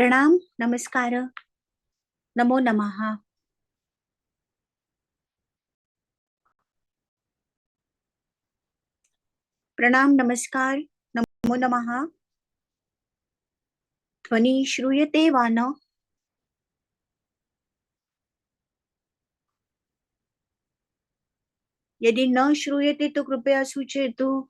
प्रणाम, नमस्कार, नमो नमः। प्रणाम, नमस्कार, नमो नमः। ध्वनि श्रूयते वा न? यदि न श्रूयते तो कृपया सूचयतु।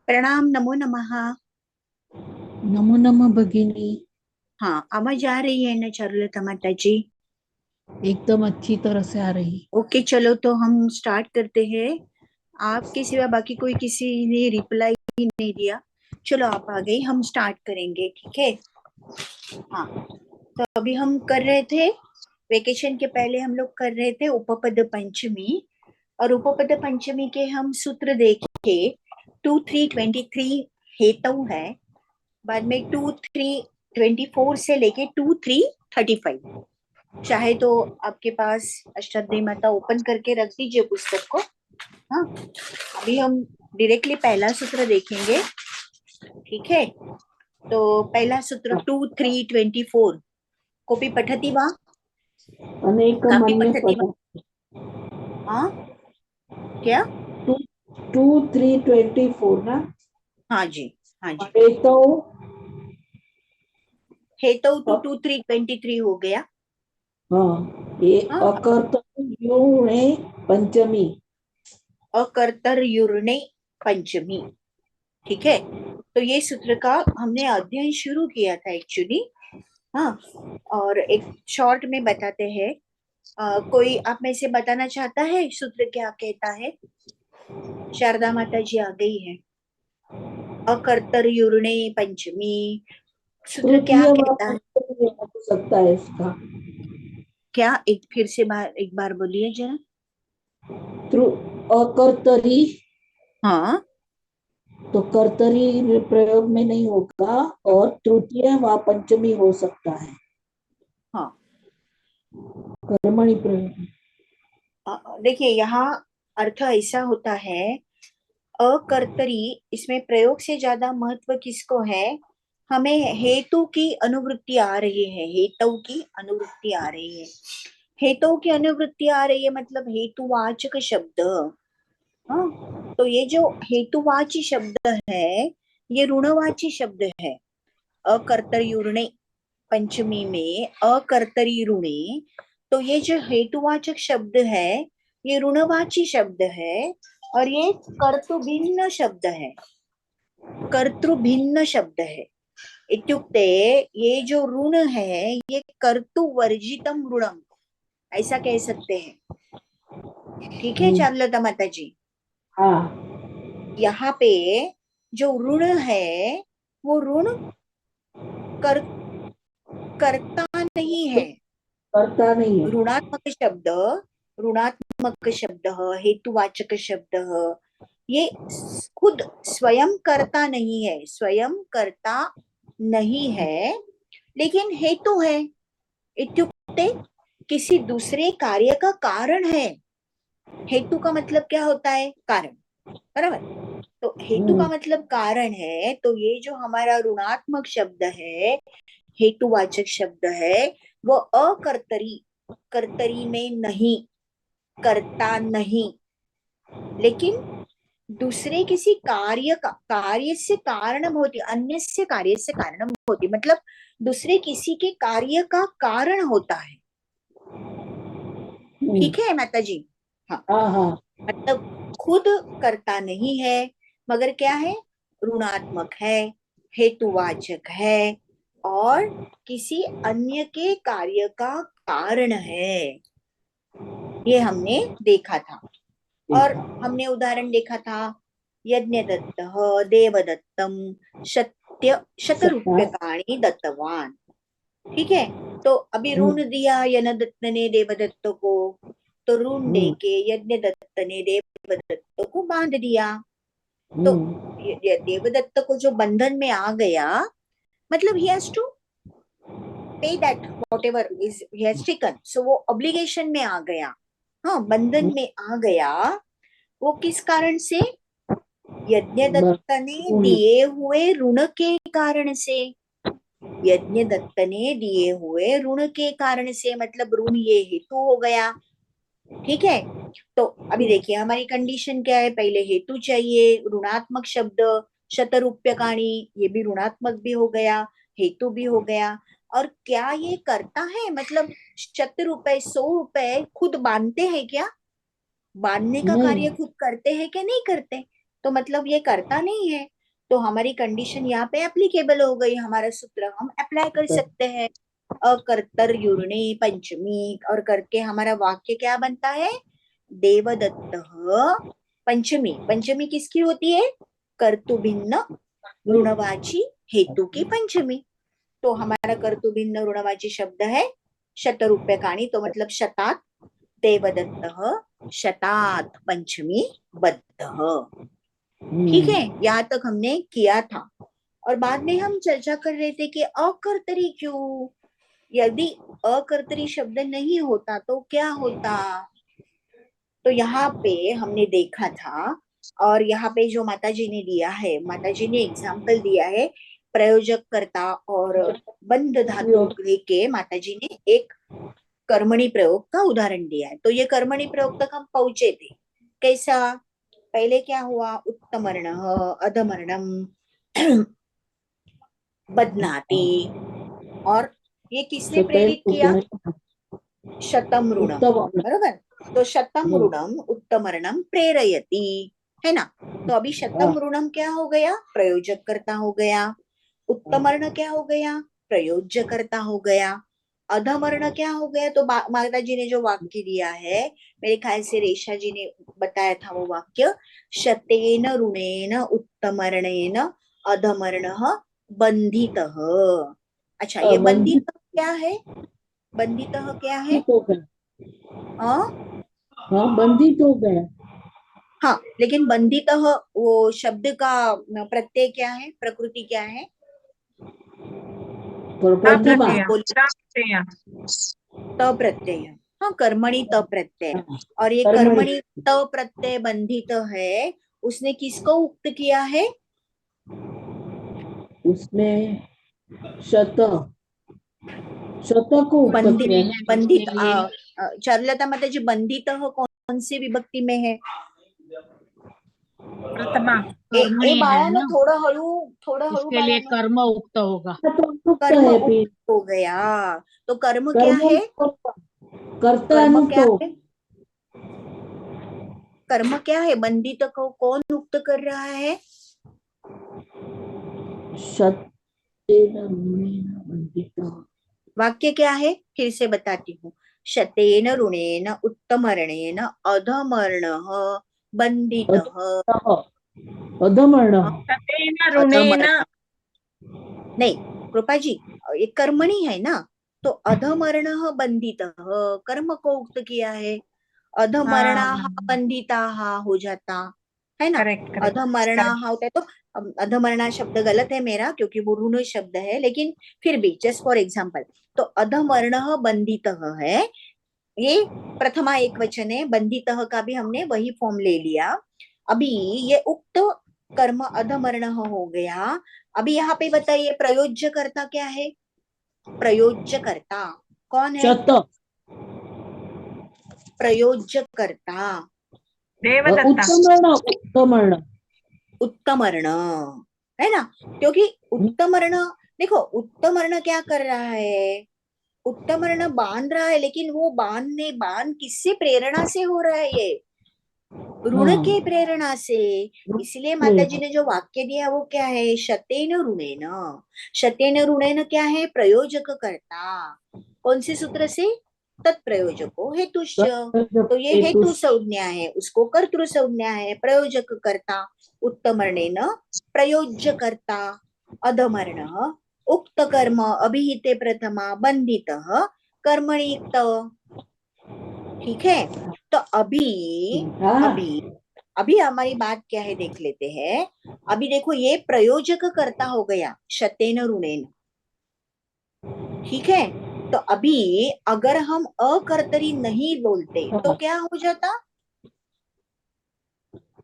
प्रणाम, नमो नमः। नमो नमः भगिनी। हाँ, आवाज आ रही है ना चारुलता माता जी? एकदम अच्छी तरह से आ रही। ओके, चलो तो हम स्टार्ट करते हैं। आपके सिवा बाकी कोई किसी ने रिप्लाई ही नहीं दिया। चलो आप आ गई, हम स्टार्ट करेंगे, ठीक है? हाँ, तो अभी हम कर रहे थे, वेकेशन के पहले हम लोग कर रहे थे उपपद पंचमी। और उपपद पंचमी के हम सूत्र देखे 2-3-23 हेतु है। बाद में 2-3-24 से लेके 2-3-35। चाहे तो आपके पास अष्टाध्यायी माता ओपन करके रख दीजिए पुस्तक को। हाँ, अभी हम डायरेक्टली पहला सूत्र देखेंगे, ठीक है? तो पहला सूत्र 2-3-24 कॉपी पठती वा? अनेक कापी मन्य पठती वा? पद। हाँ, क्या? 2-3-24 ना। हाँ जी, हाँ जी। हेतु हेतु तो 2-3-23 हो गया। हाँ, ये हाँ, अकर्तव्यों पंचमी। अकर्तर्युर्णे पंचमी, ठीक है? तो ये सूत्र का हमने अध्ययन शुरू किया था एक्चुअली। हाँ, और एक शॉर्ट में बताते हैं। कोई आप में से बताना चाहता है सूत्र क्या कहता है? शारदा माता जी आ गई है। अकर्तर्युर्णे पंचमी सूत्र क्या तृतीय व कहता है? पंचमी हो सकता है इसका। क्या? एक फिर से एक बार बोलिए जरा। अकर्तरी हाँ, तो कर्तरी प्रयोग में नहीं होगा और तृतीय व पंचमी हो सकता है हाँ। कर्मणि प्रयोग। देखिए यहाँ अर्थ ऐसा होता है, अकर्तरी इसमें प्रयोग से ज्यादा महत्व किसको है? हमें हेतु की अनुवृत्ति आ रही है, हेतु की अनुवृत्ति आ रही है। हेतु की अनुवृत्ति आ रही है मतलब हेतुवाचक शब्द। हाँ, तो ये जो हेतुवाची शब्द है, ये ऋणवाची शब्द है। अकर्तर्युर्णे पंचमी में अकर्तरी ऋणे, तो ये जो हेतुवाचक शब्द है, ये ऋणवाची शब्द है। और ये कर्तृभिन्न शब्द है, कर्तृभिन्न शब्द है। इत्युक्ते ये जो ऋण है, ये कर्तुवर्जितम ऋणम, ऐसा कह सकते हैं। ठीक है चारुलता माता जी? हाँ, यहाँ पे जो ऋण है, वो ऋण कर, करता नहीं है। करता नहीं है। ऋणात्मक शब्द, ऋणात्मक शब्द, हेतुवाचक शब्द, ये खुद स्वयं करता नहीं है, स्वयं करता नहीं है, लेकिन हेतु है। इत्युक्ते किसी दूसरे कार्य का कारण है। हेतु का मतलब क्या होता है? कारण, बराबर? तो हेतु का मतलब कारण है, तो ये जो हमारा ऋणात्मक शब्द है, हेतुवाचक शब्द है, वो अकर्तरी, कर्तरी में नहीं, करता नहीं, लेकिन दूसरे किसी कार्य से कारणम होती, अन्य से कार्य से कारणम होती, मतलब दूसरे किसी के कार्य का कारण होता है। ठीक है माता जी? हाँ, हाँ हाँ मतलब खुद करता नहीं है, मगर क्या है, ऋणात्मक है, हेतुवाचक है, और किसी अन्य के कार्य का कारण है। ये हमने देखा था। और हमने उदाहरण देखा था, यज्ञ दत्त देवदत्तम सत्य सत्ता शतरूप्यकाणि दत्तवान। ठीक है, तो अभी ऋण दिया यज्ञ दत्त ने देवदत्त को, तो ऋण दे हम्म के यज्ञ दत्त ने देवदत्त को बांध दिया। तो हम्म देवदत्त को जो बंधन में आ गया, मतलब he has to pay that whatever is he has taken, so वो ऑब्लिगेशन में आ गया। हाँ, बंधन में आ गया। वो किस कारण से? यज्ञ दत्त ने दिए हुए ऋण के कारण से। यज्ञ दत्त ने दिए हुए ऋण के कारण से, मतलब ऋण ये हेतु हो गया। ठीक है, तो अभी देखिए हमारी कंडीशन क्या है, पहले हेतु चाहिए, ऋणात्मक शब्द, शतरूप्यकाणि, ये भी ऋणात्मक भी हो गया, हेतु भी हो गया। और क्या ये करता है, मतलब 100 रुपए 100 रुपए खुद बांधते हैं क्या? बांधने का कार्य नहीं खुद करते हैं कि नहीं करते? तो मतलब ये करता नहीं है। तो हमारी कंडीशन यहाँ पे एप्लीकेबल हो गई, हमारा सूत्र हम अप्लाई कर सकते हैं। अकर्तर्युर्णे पंचमी, और करके हमारा वाक्य क्या बनता है? देवदत्त पंचमी। पंचमी किसकी होती है? कर्तुभिन्न ऋणवाची हेतु की पंचमी। तो हमारा कर्तुभिन्न ऋणवाची शब्द है शतरूप्यकाणि, तो मतलब शतात, देवदत्त शतात पंचमी बद्ध। ठीक है, यहाँ तक हमने किया था। और बाद में हम चर्चा कर रहे थे कि अकर्तरी क्यों, यदि अकर्तरी शब्द नहीं होता तो क्या होता? तो यहाँ पे हमने देखा था, और यहाँ पे जो माता जी ने दिया है, माता जी ने एग्जाम्पल दिया है, प्रयोजक कर्ता और बंध धातु के, माता जी ने एक कर्मणि प्रयोग का उदाहरण दिया है। तो ये कर्मणि प्रयोग तक हम पहुंचे थे। कैसा? पहले क्या हुआ, उत्तमर्ण अधमर्णम बदनाति, और ये किसने प्रेरित किया? शतम ऋणम, उत्तम बरोबर। तो शतम ऋणम उत्तमर्णम प्रेरयति, है ना? तो अभी शतम ऋणम क्या हो गया? प्रयोजक कर्ता हो गया। उत्तमर्ण क्या हो गया? प्रयोज्य कर्ता हो गया। अधमर्ण क्या हो गया? तो माता जी ने जो वाक्य दिया है, मेरे ख्याल से रेशा जी ने बताया था वो वाक्य, शतेन ऋणेन उत्तमर्णेन अधमर्ण बंधित। अच्छा, ये बंधित बंधित क्या है? बंधित क्या है? हो गया हाँ, हाँ बंधित हो गया हाँ, लेकिन बंधित वो शब्द का प्रत्यय क्या है, प्रकृति क्या है? प्रतिभा बोलिए बोलिए। त प्रत्यय। हाँ, कर्मणि त प्रत्यय। और ये कर्मणि कर्मणि त प्रत्यय बंधित है, उसने किसको उक्त किया है? उसने शत शत को उक्त बंधित, किया है बंधित चारुलता माता जी, बंधित कौन सी विभक्ति में है? प्रथमा ए कर्मणी है बाळांनो, ना, थोड़ा हळू इसके लिए बाळांनो। कर्म उक्त होगा। तो अनुक्त कर्म है उक्त फिर हो गया। तो कर्म क्या कर्म है? कर्ता कर्म अनुक्त क्या हो है? कर्म क्या है? बंधित को कौन उक्त कर रहा है? शतेन ऋणेन बंधित वाक्य क्या है? फिर से बताती हूँ। शतेन ऋणेन उत्तमर्णेन अधमर्णः बंधितः। अधमर्ण सतेन ऋणेन, अधमर्ण नहीं, कृपा जी, ये कर्मणी है ना, तो अधमर्णः बंधितः, कर्म को उक्त किया है। अधमर्णाः हाँ बंधिताः हो जाता है ना। करेक्ट करेक्ट अधमर्णाः होता है, तो अधमर्णा शब्द गलत है मेरा, क्योंकि वो ऋण शब्द है, लेकिन फिर भी जस्ट फॉर एग्जाम्पल, तो अधमर्णः बंधितः है, ये प्रथमा एक वचन है, बंधितः का भी हमने वही फॉर्म ले लिया। अभी ये उक्त कर्म अधमर्ण हो गया। अभी यहाँ पे बताइए, प्रयोज्य कर्ता क्या है? प्रयोज्य कर्ता कौन है? शत प्रयोज्य कर्ता देवदत्ता। उत्तमर्ण उत्तमर्ण उत्तमर्ण, है ना? क्योंकि उत्तमर्ण, देखो उत्तमर्ण क्या कर रहा है, उत्तमर्ण बांध रहा है, लेकिन वो बांध किससे प्रेरणा से हो रहा है ये, ऋण हाँ के प्रेरणा से। इसलिए माता जी ने जो वाक्य दिया वो क्या है, शतेन ऋणेन। शतेन ऋणेन क्या है, प्रयोजक कर्ता। कौन से सूत्र से, तत्प्रयोजको हेतुश्च। तो ये हेतु संज्ञा है, उसको कर्तृ संज्ञा है, प्रयोजक कर्ता। उत्तमर्णेन प्रयोज्य कर्ता, अधमर्ण उक्त कर्म अभिहिते प्रथमा बंधितः कर्मणि युक्त। ठीक है, तो अभी अभी हमारी बात क्या है देख लेते हैं। अभी देखो ये प्रयोजक कर्ता हो गया, शतेन ऋणेन। ठीक है, तो अभी अगर हम अकर्तरी नहीं बोलते तो हाँ, क्या हो जाता,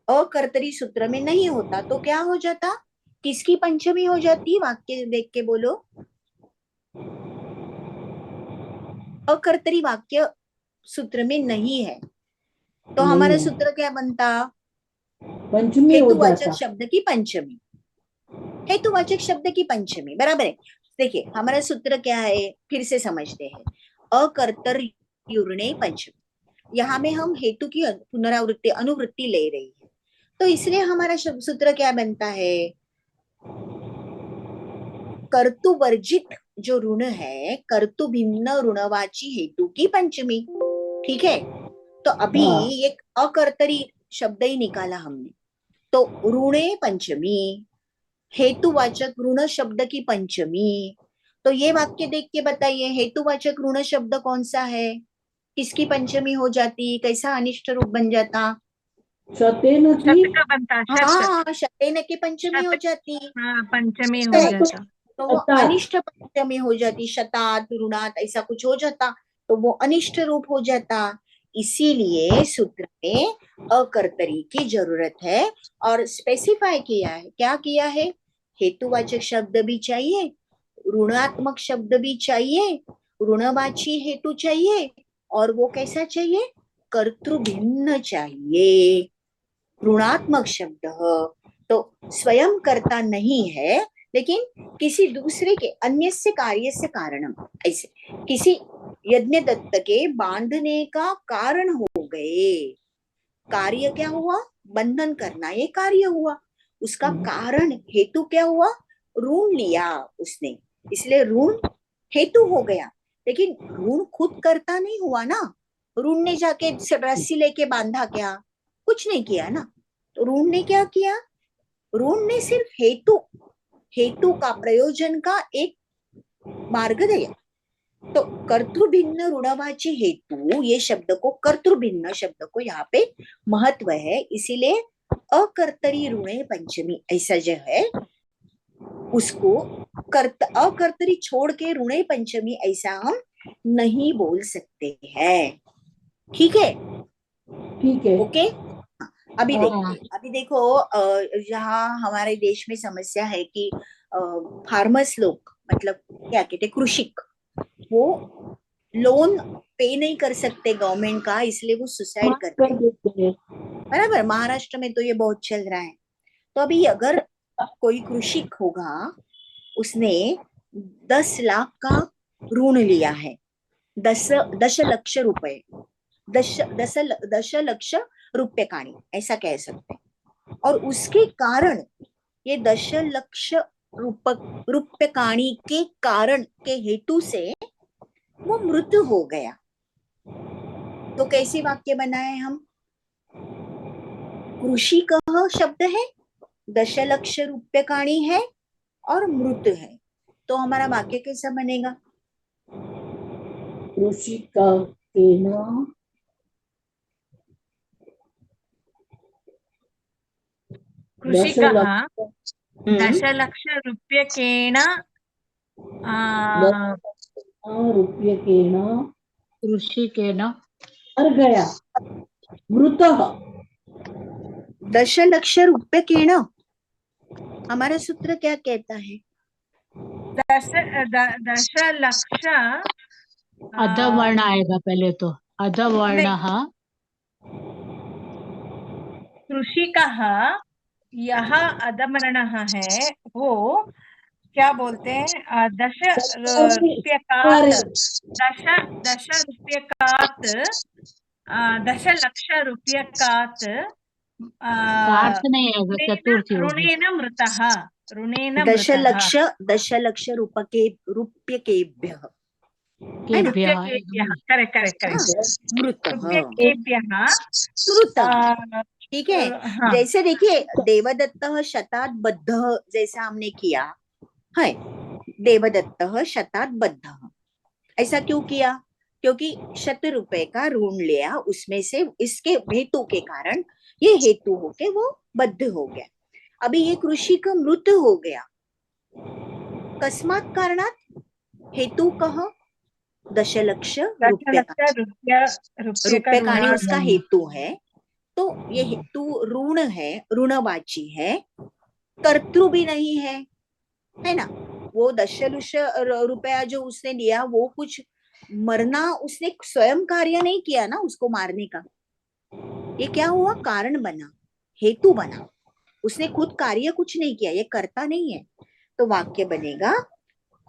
अकर्तरी सूत्र में नहीं होता तो क्या हो जाता, किसकी पंचमी हो जाती, वाक्य देख के बोलो। अकर्तरी वाक्य सूत्र में नहीं है, तो नहीं हमारा है, सूत्र क्या बनता, पंचमी हो हेतुवाचक जाता। शब्द की पंचमी। हेतुवाचक शब्द की पंचमी, बराबर है। देखिए हमारा सूत्र क्या है, फिर से समझते हैं। अकर्तर्युर्णे पंचमी, यहाँ में हम हेतु की पुनरावृत्ति अनुवृत्ति ले रही है, तो इसलिए हमारा सूत्र क्या बनता है, कर्तुवर्जित जो ऋण है, कर्तु भिन्न ऋणवाची हेतु की पंचमी। ठीक है, तो अभी हाँ एक अकर्तरी शब्द ही निकाला हमने, तो ऋणे पंचमी, हेतुवाचक ऋण शब्द की पंचमी। तो ये वाक्य देख के बताइए, हेतुवाचक ऋण शब्द कौन सा है, किसकी पंचमी हो जाती, कैसा अनिष्ट रूप बन जाता, शतेन की शत का बनता, शत। हाँ शतेन की पंचमी हो शत, जाती हाँ पंचमी हो है, जाता। तो वो शतात अनिष्ट पंचमी हो जाती, शतात ऋणात ऐसा कुछ हो जाता, तो वो अनिष्ट रूप हो जाता। इसीलिए सूत्र में अकर्तरी की जरूरत है, और स्पेसिफाई किया है, क्या किया है, हेतुवाचक शब्द भी चाहिए, ऋणात्मक शब्द भी चाहिए, ऋणवाची हेतु चाहिए, और वो कैसा चाहिए, कर्तृभिन्न चाहिए। ऋणात्मक शब्द तो स्वयं कर्ता नहीं है, लेकिन किसी दूसरे के अन्य से कार्य से कारणम, ऐसे किसी यज्ञ दत्त के बांधने का कारण हो गए। कार्य क्या हुआ, बंधन करना, ये कार्य हुआ, उसका कारण हेतु क्या हुआ, ऋण लिया उसने, इसलिए ऋण हेतु हो गया। लेकिन ऋण खुद करता नहीं हुआ ना, ऋण ने जाके रस्सी लेके बांधा क्या, कुछ नहीं किया ना, तो ऋण ने क्या किया, ऋण ने सिर्फ हेतु, हेतु का प्रयोजन का एक मार्ग दिया। तो कर्तृभिन्न ऋणवाची हेतु, ये शब्द को कर्तृभिन्न शब्द को यहाँ पे महत्व है, इसीलिए अकर्तरी ऋणे पंचमी ऐसा जो है उसको अकर्तरी छोड़ के ऋणे पंचमी ऐसा हम नहीं बोल सकते हैं। ठीक है, ठीक है। ओके। अभी हाँ, देखते, अभी देखो यहाँ हमारे देश में समस्या है कि फार्मर्स लोग, मतलब क्या कहते हैं, कृषिक, वो लोन पे नहीं कर सकते गवर्नमेंट का, इसलिए वो सुसाइड माफ करते कर हैं। देते हैं। बराबर, महाराष्ट्र में तो ये बहुत चल रहा है। तो अभी अगर कोई कृषिक होगा, उसने 10 लाख का ऋण लिया है, 10 लक्ष रुपए, दश लक्ष रुपये काणी ऐसा कह सकते हैं, और उसके कारण ये 10 लक्ष रुपये काणी के कारण के हेतु से वो मृत्यु हो गया, तो कैसे वाक्य बनाए हम, कृषि कह शब्द है, 10 लक्ष रुपये काणी है, और मृत है, तो हमारा वाक्य कैसा बनेगा, कृषि का केना कृषिकः दशलक्ष दशलक्षरूप्यकेण रूप्यकेण कृषिकेन मर गया, मृतः। 10 लक्ष रुपये के ना, हमारा सूत्र क्या कहता है, दशलक्ष अधवर्ण आएगा पहले तो, नहीं, अधवर्ण कृषिकः यः अधमरणः है वो क्या बोलते हैं, रूप्यकात् दश रूप्यकात् 10 लक्ष रूप्यकात् कार्त नहीं आएगा, चतुर्थी होगी। ऋणेन मृतः, ऋणेन दशलक्ष मृतः, दशलक्ष रूप्यकेभ्यः है ना, रूप्यकेभ्यः, करेक्ट करेक्ट हाँ, करेक्ट, मृतः रूप्यकेभ्यः मृतः। ठीक है, हाँ, जैसे देखिए देवदत्तः शतात् बद्धः जैसा हमने किया है, देवदत्तः शतात् बद्धः, ऐसा क्यों किया? क्योंकि 100 रुपए का ऋण लिया, उसमें से इसके हेतु के कारण ये हेतु होके वो बद्ध हो गया। अभी ये कृषि का मृत हो गया, कस्मात् कारणात्, हेतु कह दशलक्ष रुपये का, रुपये का ऋण, उसका हेतु है, तो ये हेतु ऋण है, ऋणवाची है, कर्तृ भी नहीं है ना। वो दशलक्ष रुपया जो उसने लिया वो कुछ मरना, उसने स्वयं कार्य नहीं किया ना उसको मारने का, ये क्या हुआ, कारण बना, हेतु बना, उसने खुद कार्य कुछ नहीं किया, ये करता नहीं है। तो वाक्य बनेगा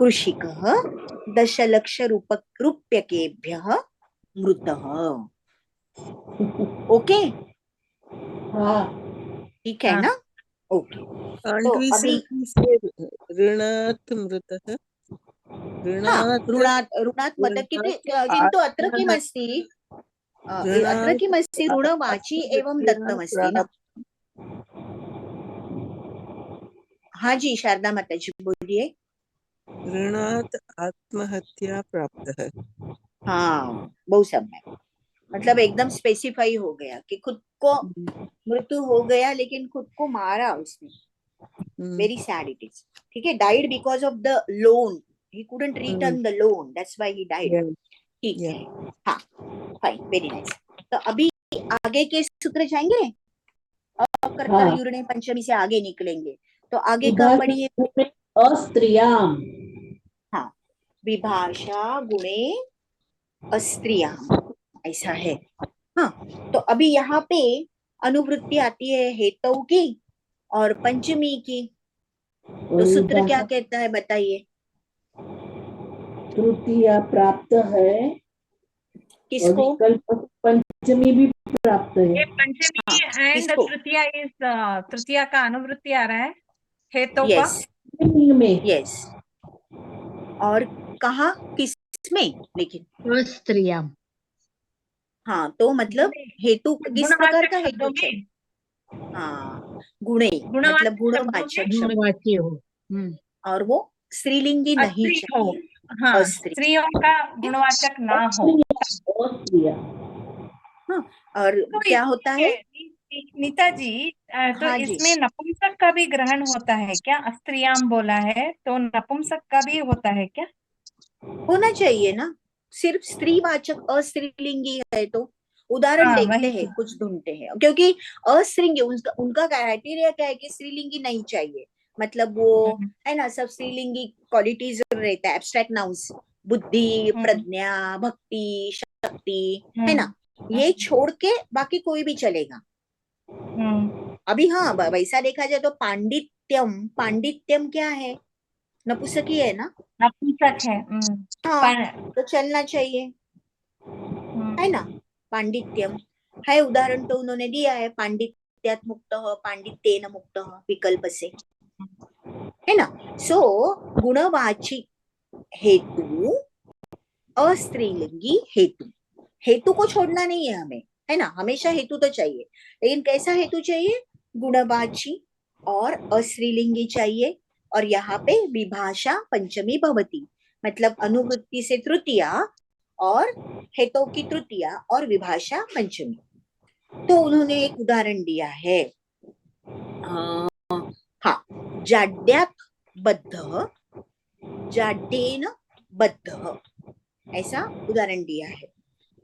कृषिकः दशलक्ष रूप्यकेभ्यः मृतः। ओके, हाँ, ठीक है हाँ। ना, ओके। Can't तो we अभी simply say ऋणात् मृतः? ऋणात् ऋणात् मतलब किन्तु अत्र किमस्ति, अत्र किमस्ति, ऋणवाची एवं दत्तमस्ति ना। हाँ जी शारदा माता जी बोलिए। ऋणात् आत्महत्या प्राप्तः। हाँ बहुत समय, मतलब एकदम स्पेसिफाई हो गया कि खुद को मृत्यु हो गया लेकिन खुद को मारा उसने, वेरी सैड इट इज। ठीक है, died because of the loan, he couldn't return the loan, that's why he died. ठीक है, हाँ फाइन, वेरी नाइस। तो अभी आगे के सूत्र जाएंगे, कर्तव्य यूरिने पंचमी से आगे निकलेंगे, तो आगे का पढ़िए। अस्त्रियाम, हाँ, विभाषा गुणे अस्त्रियाम, ऐसा है। हाँ, तो अभी यहाँ पे अनुवृत्ति आती है हेतु की और पंचमी की, तो सूत्र क्या कहता है बताइए? तृतीया प्राप्त है, किसको? पंचमी भी प्राप्त है। ये पंचमी एंड किसको? तृतीया इज, तृतीया का अनुवृत्ति आ रहा है हेतु का। यस यस, और कहा किसमें लेकिन? स्त्रियाम, हाँ, तो मतलब हेतु किस प्रकार का हेतु है? में हाँ, गुणे मतलब गुणवाचक शब्द, गुणवाची हो, और वो स्त्रीलिंगी नहीं अस्त्री हो, चाहिए, हाँ, अस्त्री। स्त्रियों का गुणवाचक ना हो। हाँ, और तो क्या होता है नीता जी, तो हाँ जी, इसमें नपुंसक का भी ग्रहण होता है क्या? अस्त्रियाम बोला है तो नपुंसक का भी होता है क्या? होना चाहिए ना, सिर्फ स्त्रीवाचक अस्त्रीलिंगी है तो उदाहरण हाँ, देखते वही हैं, कुछ ढूंढते हैं, क्योंकि अस्त्रीलिंगी उनका क्राइटेरिया क्या है कि स्त्रीलिंगी नहीं चाहिए, मतलब वो है ना, सब स्त्रीलिंगी क्वालिटीज रहता है, एब्स्ट्रैक्ट नाउन्स, बुद्धि, प्रज्ञा, भक्ति, शक्ति, है ना, ये छोड़ के बाकी कोई भी चलेगा। अभी हाँ, वैसा देखा जाए तो पांडित्यम, पांडित्यम क्या है, नपुंसक ही है ना, नपुंसक है। हाँ, तो चलना चाहिए, है ना, पांडित्यम है, उदाहरण तो उन्होंने दिया है, पांडित्यात मुक्त, पांडित्येन मुक्त, विकल्प से, है ना। सो गुणवाची हेतु, अस्त्रीलिंगी हेतु, हेतु को छोड़ना नहीं है हमें, है ना, हमेशा हेतु तो चाहिए, लेकिन कैसा हेतु चाहिए, गुणवाची और अस्त्रीलिंगी चाहिए, और यहाँ पे विभाषा पंचमी भवती, मतलब अनुवृत्ति से तृतीया और हेतु की तृतीया और विभाषा पंचमी। तो उन्होंने एक उदाहरण दिया है, हाँ, जाड्यात बद्ध, जाड्येन बद्ध, ऐसा उदाहरण दिया है।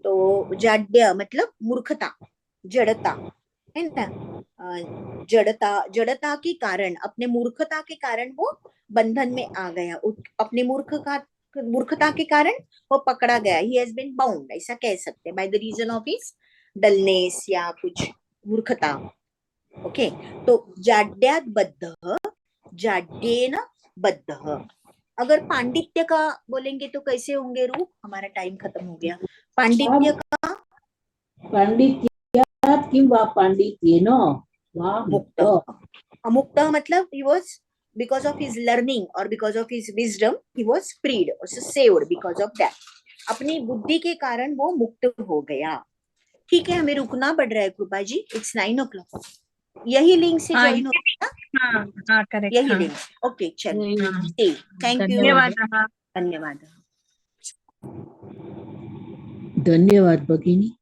तो जाड्य मतलब मूर्खता, जड़ता, है ना, जड़ता के कारण, अपने मूर्खता के कारण वो बंधन में आ गया, अपने मूर्खता के कारण वो पकड़ा गया, ही हैज बीन बाउंड, ऐसा कह सकते हैं, by the reason of his dullness या कुछ मूर्खता, ओके, तो जाड्यात बद्धः, जाड्येन बद्धः। अगर पांडित्य का बोलेंगे तो कैसे होंगे रूप? हमारा टाइम खत्म हो गया। पांडित्य का पांडित्यात किंवा पांडित्येन वा मुक्त, अमुक्त मतलब he was because of his learning or because of his wisdom he was freed or saved because of that. अपनी बुद्धि के कारण वो मुक्त हो गया। ठीक है, हमें रुकना पड़ रहा है कृपा जी, इट्स 9 o'clock। यही लिंक से हाँ ज्वाइन हो ना? हाँ हाँ करेक्ट यही हाँ लिंक। ओके चलो, हाँ, थैंक यू, धन्यवाद। धन्यवाद। धन्यवाद। धन्यवाद भगिनी।